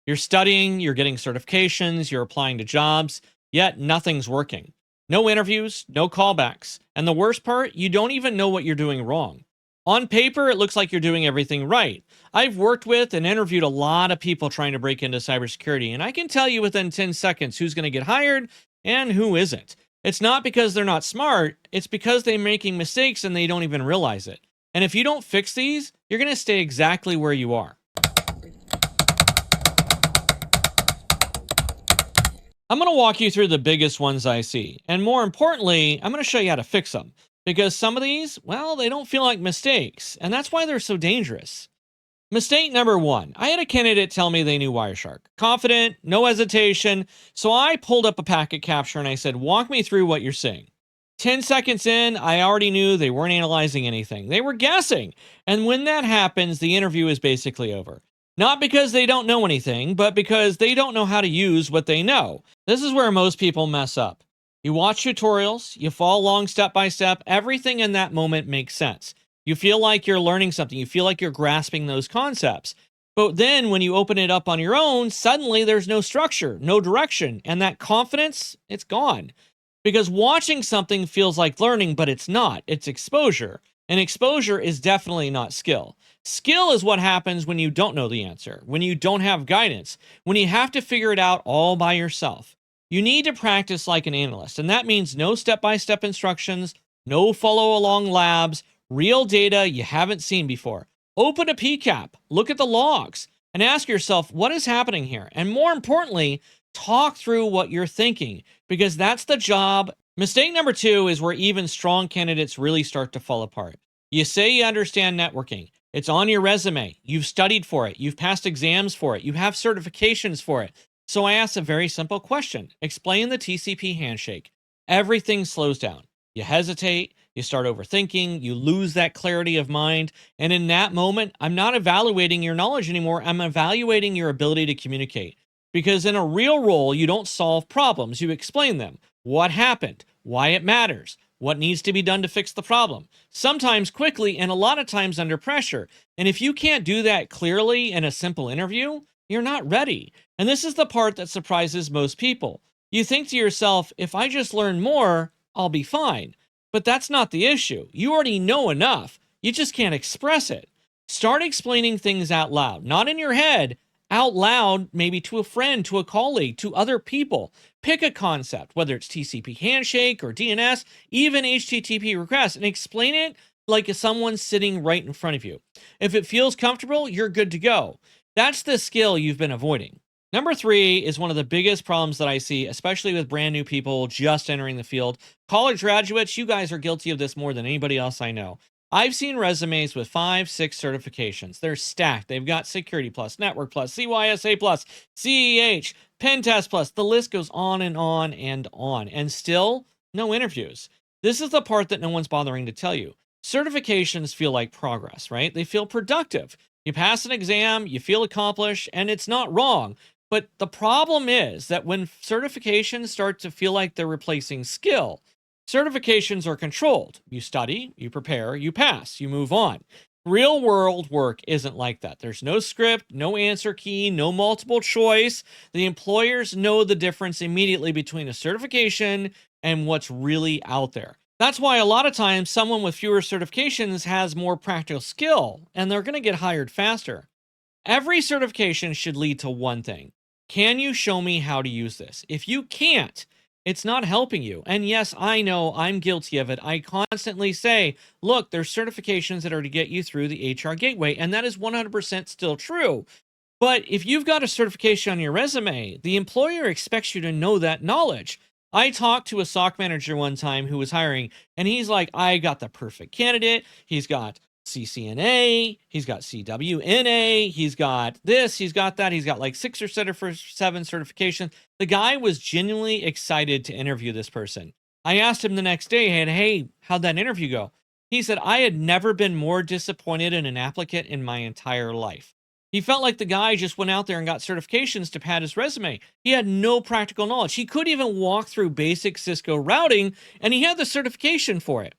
You're studying, you're getting certifications, you're applying to jobs, yet nothing's working. No interviews, no callbacks. And the worst part, you don't even know what you're doing wrong. On paper, it looks like you're doing everything right. I've worked with and interviewed a lot of people trying to break into cybersecurity, and I can tell you within 10 seconds who's going to get hired and who isn't. It's not because they're not smart, it's because they're making mistakes and they don't even realize it. And if you don't fix these, you're going to stay exactly where you are. I'm going to walk you through the biggest ones I see. And more importantly, I'm going to show you how to fix them. Because some of these, well, they don't feel like mistakes. And that's why they're so dangerous. Mistake number one. I had a candidate tell me they knew Wireshark. Confident, no hesitation. So I pulled up a packet capture and I said, walk me through what you're seeing. 10 seconds in, I already knew they weren't analyzing anything. They were guessing. And when that happens, the interview is basically over. Not because they don't know anything, but because they don't know how to use what they know. This is where most people mess up. You watch tutorials, you follow along step by step, everything in that moment makes sense. You feel like you're learning something, you feel like you're grasping those concepts. But then when you open it up on your own, suddenly there's no structure, no direction, and that confidence, it's gone. Because watching something feels like learning, but it's not. It's exposure. And exposure is definitely not skill. Skill is what happens when you don't know the answer, when you don't have guidance, when you have to figure it out all by yourself. You need to practice like an analyst, and that means no step-by-step instructions, no follow-along labs, real data you haven't seen before. Open a PCAP, look at the logs, and ask yourself, what is happening here? And more importantly, talk through what you're thinking, because that's the job. Mistake number two is where even strong candidates really start to fall apart. You say you understand networking. It's on your resume. You've studied for it. You've passed exams for it. You have certifications for it. So I asked a very simple question. Explain the TCP handshake. Everything slows down. You hesitate, you start overthinking, you lose that clarity of mind. And in that moment, I'm not evaluating your knowledge anymore. I'm evaluating your ability to communicate. Because in a real role, you don't solve problems. You explain them. What happened? Why it matters? What needs to be done to fix the problem? Sometimes quickly and a lot of times under pressure. And if you can't do that clearly in a simple interview, you're not ready. And this is the part that surprises most people. You think to yourself, if I just learn more, I'll be fine. But that's not the issue. You already know enough. You just can't express it. Start explaining things out loud, not in your head, out loud, maybe to a friend, to a colleague, to other people. Pick a concept, whether it's TCP handshake or DNS, even HTTP requests, and explain it like someone's sitting right in front of you. If it feels comfortable, you're good to go. That's the skill you've been avoiding. Number three is one of the biggest problems that I see, especially with brand new people just entering the field. College graduates, you guys are guilty of this more than anybody else I know. I've seen resumes with 5, 6 certifications. They're stacked. They've got Security Plus, Network Plus, CYSA Plus, CEH, Pen Test Plus. The list goes on and on and on. And still, no interviews. This is the part that no one's bothering to tell you. Certifications feel like progress, right? They feel productive. You pass an exam, you feel accomplished, and it's not wrong. But the problem is that when certifications start to feel like they're replacing skill, certifications are controlled. You study, you prepare, you pass, you move on. Real world work isn't like that. There's no script, no answer key, no multiple choice. The employers know the difference immediately between a certification and what's really out there. That's why a lot of times someone with fewer certifications has more practical skill, and they're going to get hired faster. Every certification should lead to one thing. Can you show me how to use this? If you can't, it's not helping you. And yes, I know I'm guilty of it. I constantly say, look, there's certifications that are to get you through the HR gateway, and that is 100% still true. But if you've got a certification on your resume, the employer expects you to know that knowledge. I talked to a SOC manager one time who was hiring, and he's like, I got the perfect candidate. He's got CCNA, he's got CWNA, he's got this, he's got that, he's got like 6 or 7 certifications. The guy was genuinely excited to interview this person. I asked him the next day, hey, how'd that interview go? He said, I had never been more disappointed in an applicant in my entire life. He felt like the guy just went out there and got certifications to pad his resume. He had no practical knowledge. He couldn't even walk through basic Cisco routing, and he had the certification for it.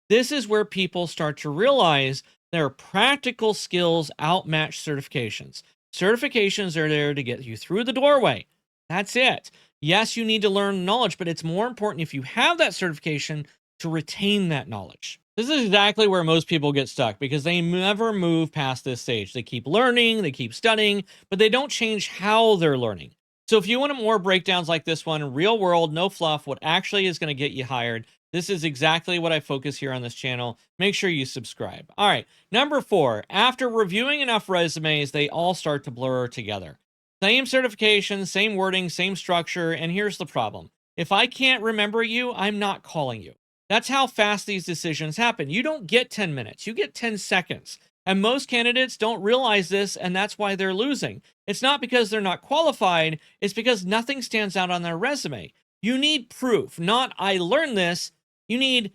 This is where people start to realize their practical skills outmatch certifications. Certifications are there to get you through the doorway. That's it. Yes, you need to learn knowledge, but it's more important if you have that certification to retain that knowledge. This is exactly where most people get stuck because they never move past this stage. They keep learning, they keep studying, but they don't change how they're learning. So if you want more breakdowns like this one, real world, no fluff, what actually is going to get you hired, this is exactly what I focus here on this channel. Make sure you subscribe. All right, number 4, after reviewing enough resumes, they all start to blur together. Same certification, same wording, same structure, and here's the problem. If I can't remember you, I'm not calling you. That's how fast these decisions happen. You don't get 10 minutes, you get 10 seconds. And most candidates don't realize this, and that's why they're losing. It's not because they're not qualified, it's because nothing stands out on their resume. You need proof, not I learned this. You need,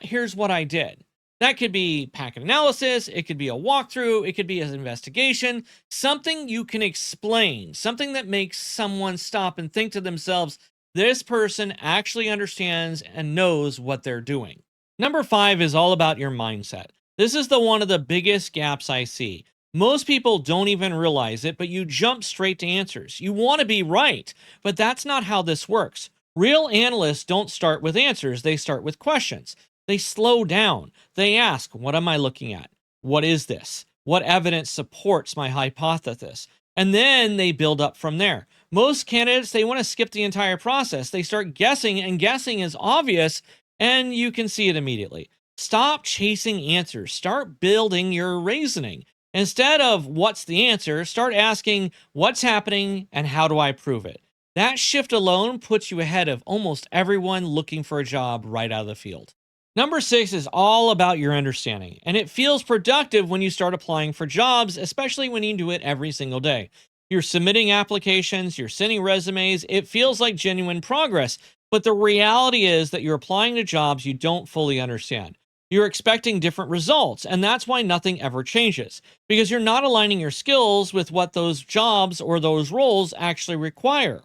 here's what I did. That could be packet analysis, it could be a walkthrough, it could be an investigation, something you can explain, something that makes someone stop and think to themselves, this person actually understands and knows what they're doing. Number 5 is all about your mindset. This is one of the biggest gaps I see. Most people don't even realize it, but you jump straight to answers. You want to be right, but that's not how this works. Real analysts don't start with answers, they start with questions. They slow down. They ask, what am I looking at? What is this? What evidence supports my hypothesis? And then they build up from there. Most candidates, they want to skip the entire process. They start guessing, and guessing is obvious, and you can see it immediately. Stop chasing answers. Start building your reasoning. Instead of what's the answer, start asking what's happening and how do I prove it? That shift alone puts you ahead of almost everyone looking for a job right out of the field. Number 6 is all about your understanding, and it feels productive when you start applying for jobs, especially when you do it every single day. You're submitting applications, you're sending resumes, it feels like genuine progress, but the reality is that you're applying to jobs you don't fully understand. You're expecting different results, and that's why nothing ever changes, because you're not aligning your skills with what those jobs or those roles actually require.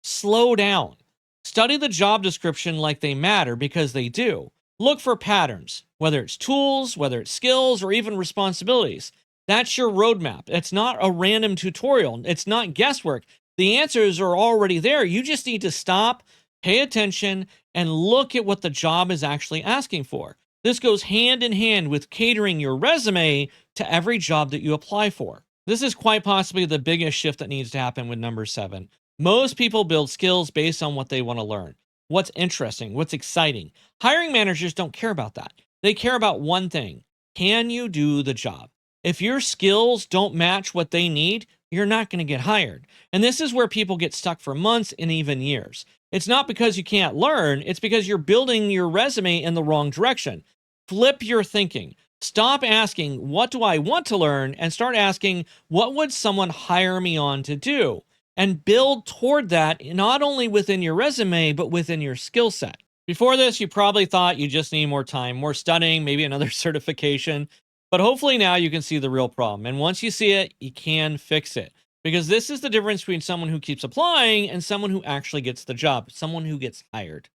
Slow down. Study the job description like they matter, because they do. Look for patterns, whether it's tools, whether it's skills, or even responsibilities. That's your roadmap. It's not a random tutorial. It's not guesswork. The answers are already there. You just need to stop, pay attention, and look at what the job is actually asking for. This goes hand in hand with catering your resume to every job that you apply for. This is quite possibly the biggest shift that needs to happen with number 7. Most people build skills based on what they want to learn. What's interesting, what's exciting. Hiring managers don't care about that. They care about one thing. Can you do the job? If your skills don't match what they need, you're not going to get hired. And this is where people get stuck for months and even years. It's not because you can't learn, it's because you're building your resume in the wrong direction. Flip your thinking. Stop asking, what do I want to learn? And start asking, what would someone hire me on to do? And build toward that, not only within your resume, but within your skill set. Before this, you probably thought you just need more time, more studying, maybe another certification. But hopefully now you can see the real problem. And once you see it, you can fix it. Because this is the difference between someone who keeps applying and someone who actually gets the job, someone who gets hired.